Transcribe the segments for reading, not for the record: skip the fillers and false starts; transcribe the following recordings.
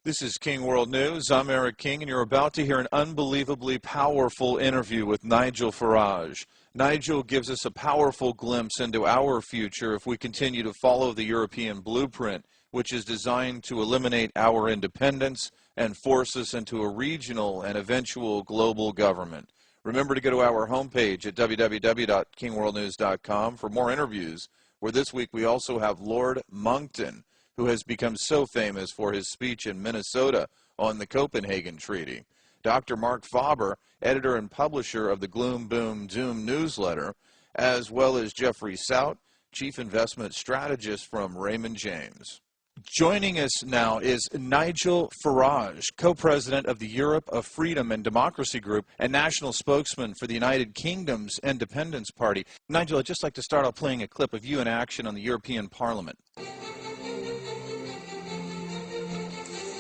This is King World News. I'm Eric King, and you're about to hear an unbelievably powerful interview with Nigel Farage. Nigel gives us a powerful glimpse into our future if we continue to follow the European blueprint, which is designed to eliminate our independence and force us into a regional and eventual global government. Remember to go to our homepage at www.kingworldnews.com for more interviews, where this week we also have Lord Monckton, who has become so famous for his speech in Minnesota on the Copenhagen Treaty. Dr. Mark Faber, editor and publisher of the Gloom Boom Doom newsletter, as well as Jeffrey Sout, chief investment strategist from Raymond James. Joining us now is Nigel Farage, co-president of the Europe of Freedom and Democracy Group and national spokesman for the United Kingdom's Independence Party. Nigel, I'd just like to start off playing a clip of you in action on the European Parliament.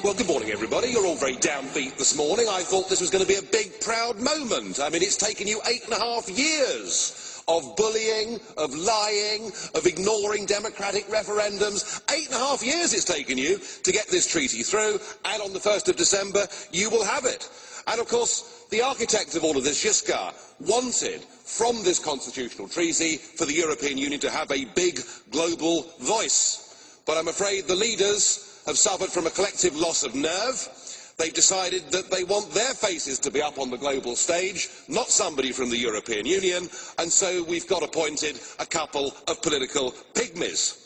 Well, good morning, everybody. You're all very downbeat this morning. I thought this was going to be a big, proud moment. I mean, it's taken you 8.5 years of bullying, of lying, of ignoring democratic referendums. 8.5 years it's taken you to get this treaty through, and on the 1st of December, you will have it. And, of course, the architect of all of this, Giscard, wanted from this constitutional treaty for the European Union to have a big global voice. But I'm afraid the leaders have suffered from a collective loss of nerve. They've decided that they want their faces to be up on the global stage, not somebody from the European Union, and so we've got appointed a couple of political pygmies.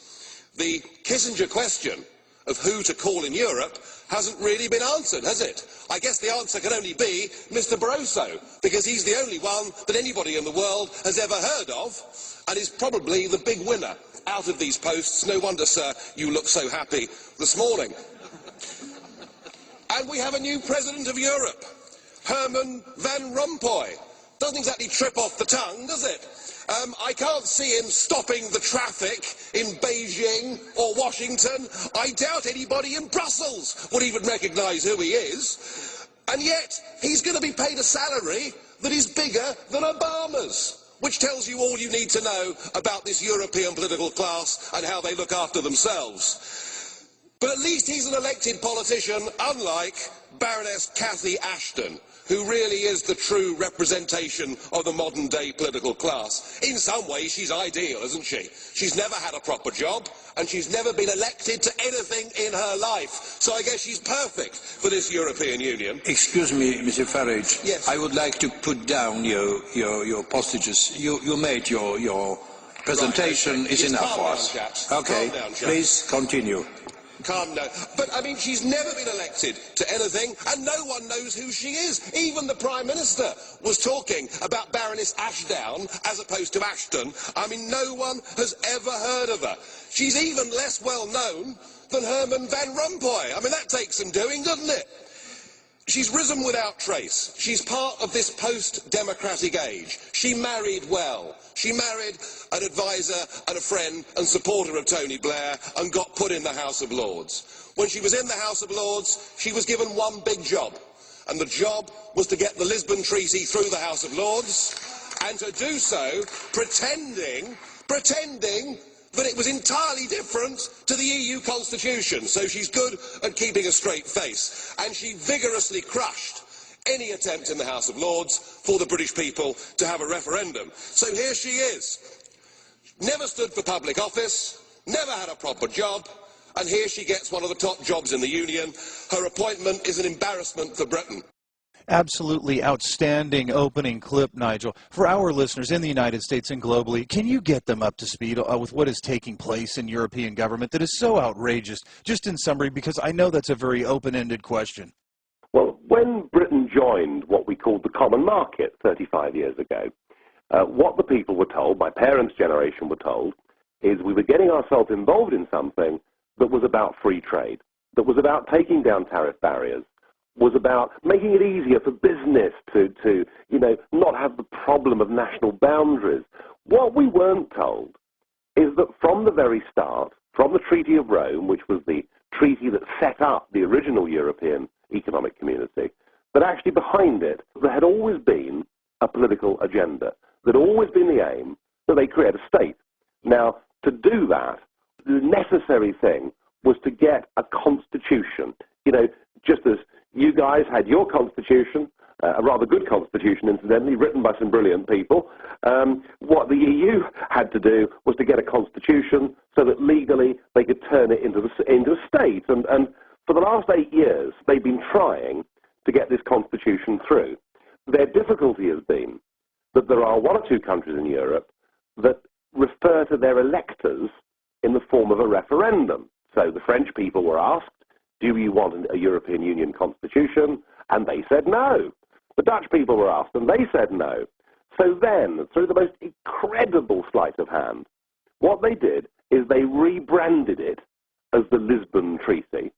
The Kissinger question of who to call in Europe hasn't really been answered, has it? I guess the answer can only be Mr. Barroso, because he's the only one that anybody in the world has ever heard of, and is probably the big winner out of these posts. No wonder, sir, you look so happy this morning. And we have a new President of Europe, Herman Van Rompuy. Doesn't exactly trip off the tongue, does it? I can't see him stopping the traffic in Beijing or Washington. I doubt anybody in Brussels would even recognise who he is. And yet, he's going to be paid a salary that is bigger than Obama's, which tells you all you need to know about this European political class and how they look after themselves. But at least he's an elected politician, unlike Baroness Cathy Ashton, who really is the true representation of the modern-day political class. In some ways, she's ideal, isn't she? She's never had a proper job, and she's never been elected to anything in her life. So I guess she's perfect for this European Union. Excuse me, Mr. Farage. Yes. I would like to put down your postages. You made your presentation. Right, okay. Is Yes, enough calm for down, us. chaps. Okay, Calm down, chaps. please continue. Calm down. But, I mean, she's never been elected to anything, and no one knows who she is. Even the Prime Minister was talking about Baroness Ashdown as opposed to Ashton. I mean, no one has ever heard of her. She's even less well known than Herman Van Rompuy. I mean, that takes some doing, doesn't it? She's risen without trace. She's part of this post-democratic age. She married well. She married an advisor and a friend and supporter of Tony Blair and got put in the House of Lords. When she was in the House of Lords, she was given one big job, and the job was to get the Lisbon Treaty through the House of Lords, and to do so pretending that it was entirely different to the EU constitution. So she's good at keeping a straight face, and she vigorously crushed any attempt in the House of Lords for the British people to have a referendum. So here she is, never stood for public office, never had a proper job, and here she gets one of the top jobs in the Union. Her appointment is an embarrassment for Britain. Absolutely outstanding opening clip, Nigel. For our listeners in the United States and globally, can you get them up to speed with what is taking place in European government that is so outrageous? Just in summary, because I know that's a very open-ended question. Well, when Britain joined what we called the common market 35 years ago, what the people were told, my parents' generation were told, is we were getting ourselves involved in something that was about free trade, that was about taking down tariff barriers, was about making it easier for business to not have the problem of national boundaries. What we weren't told is that from the very start, from the Treaty of Rome, which was the treaty that set up the original European Economic Community, but actually behind it, there had always been a political agenda. There'd always been the aim that they create a state. Now, to do that, the necessary thing was to get a constitution. just as you guys had your constitution, a rather good constitution, incidentally, written by some brilliant people, what the EU had to do was to get a constitution so that legally they could turn it into a state. And for the last 8 years, they've been trying to get this constitution through. Their difficulty has been that there are 1 or 2 countries in Europe that refer to their electors in the form of a referendum. So the French people were asked, do you want a European Union constitution? And they said no. The Dutch people were asked, and they said no. So then, through the most incredible sleight of hand, what they did is they rebranded it as the Lisbon Treaty.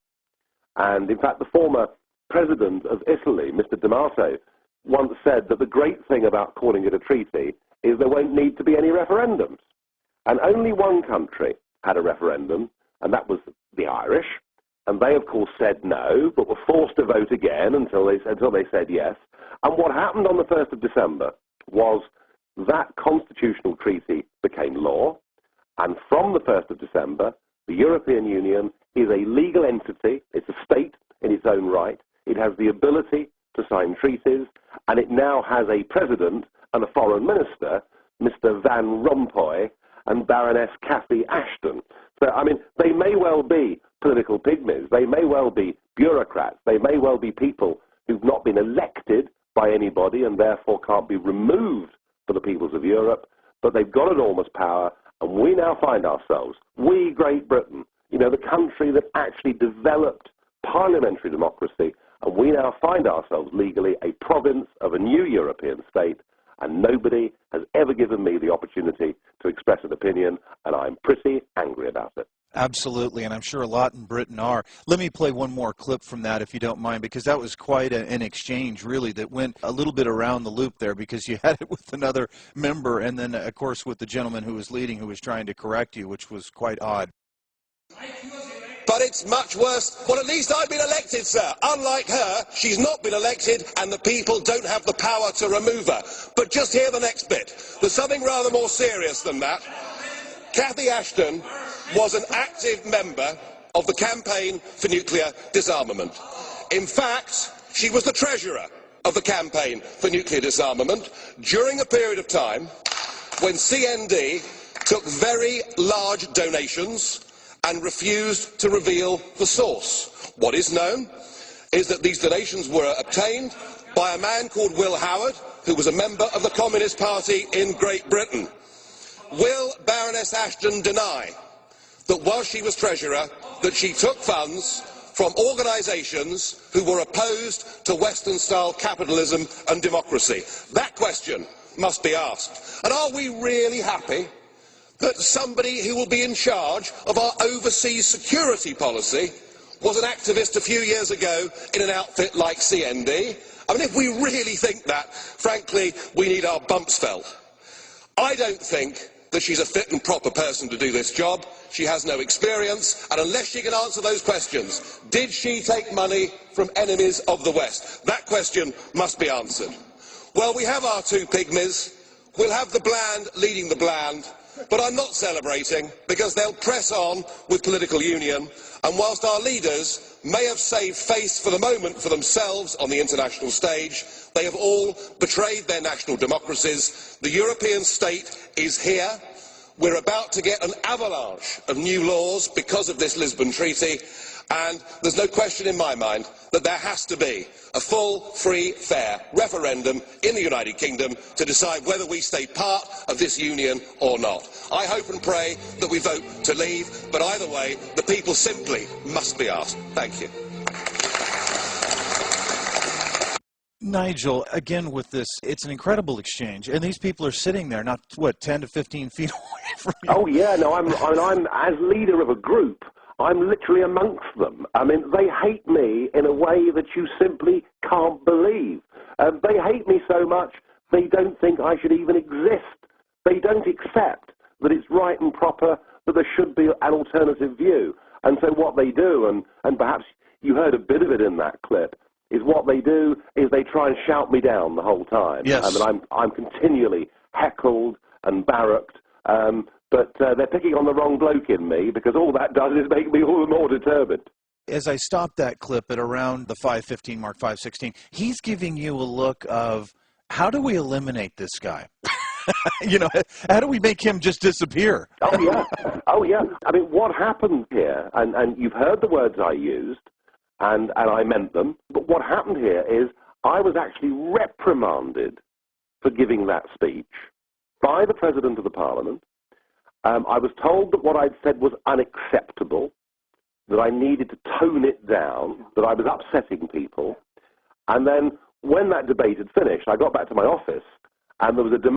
And in fact, the former president of Italy, Mr. D'Amato, once said that the great thing about calling it a treaty is there won't need to be any referendums. And only one country had a referendum, and that was the Irish. And they, of course, said no, but were forced to vote again until they said yes. And what happened on the 1st of December was that constitutional treaty became law. And from the 1st of December, the European Union is a legal entity. It's a state in its own right. It has the ability to sign treaties, and it now has a president and a foreign minister, Mr. Van Rompuy and Baroness Cathy Ashton. So, I mean, they may well be political pygmies. They may well be bureaucrats. They may well be people who've not been elected by anybody and therefore can't be removed for the peoples of Europe, but they've got enormous power, and we now find ourselves, we, Great Britain, you know, the country that actually developed parliamentary democracy, and we now find ourselves legally a province of a new European state, and nobody has ever given me the opportunity to express an opinion, and I'm pretty angry about it. Absolutely, and I'm sure a lot in Britain are. Let me play one more clip from that, if you don't mind, because that was quite an exchange, really, that went a little bit around the loop there, because you had it with another member, and then, of course, with the gentleman who was leading, who was trying to correct you, which was quite odd. But it's much worse. Well, at least I've been elected, sir. Unlike her, she's not been elected, and the people don't have the power to remove her. But just hear the next bit. There's something rather more serious than that. Cathy Ashton was an active member of the campaign for nuclear disarmament. In fact, she was the treasurer of the campaign for nuclear disarmament during a period of time when CND took very large donations and refused to reveal the source. What is known is that these donations were obtained by a man called Will Howard, who was a member of the Communist Party in Great Britain. Will Baroness Ashton deny that while she was treasurer, that she took funds from organisations who were opposed to Western-style capitalism and democracy? That question must be asked. And are we really happy that somebody who will be in charge of our overseas security policy was an activist a few years ago in an outfit like CND? I mean, if we really think that, frankly, we need our bumps felt. I don't think that she's a fit and proper person to do this job. She has no experience, and unless she can answer those questions, did she take money from enemies of the West? That question must be answered. Well, we have our 2 pygmies. We'll have the bland leading the bland. But I'm not celebrating, because they'll press on with political union, and whilst our leaders may have saved face for the moment for themselves on the international stage, they have all betrayed their national democracies. The European state is here. We're about to get an avalanche of new laws because of this Lisbon Treaty, and there's no question in my mind that there has to be a full, free, fair referendum in the United Kingdom to decide whether we stay part of this union or not. I hope and pray that we vote to leave, but either way, the people simply must be asked. Thank you. Nigel, again with this, it's an incredible exchange, and these people are sitting there, not, what, 10 to 15 feet away from you? Oh, yeah, no, I'm as leader of a group, I'm literally amongst them. I mean, they hate me in a way that you simply can't believe. They hate me so much, they don't think I should even exist. They don't accept that it's right and proper, that there should be an alternative view. And so what they do, and perhaps you heard a bit of it in that clip, is what they do is they try and shout me down the whole time. Yes. I mean, I'm continually heckled and barracked, but they're picking on the wrong bloke in me, because all that does is make me all the more determined. As I stopped that clip at around the 5:15 mark, 5:16, he's giving you a look of, how do we eliminate this guy? You know, how do we make him just disappear? Oh, yeah. Oh, yeah. I mean, what happened here, and you've heard the words I used, and I meant them, but what happened here is I was actually reprimanded for giving that speech by the President of the Parliament. I was told that what I'd said was unacceptable, that I needed to tone it down, that I was upsetting people. And then when that debate had finished, I got back to my office, and there was a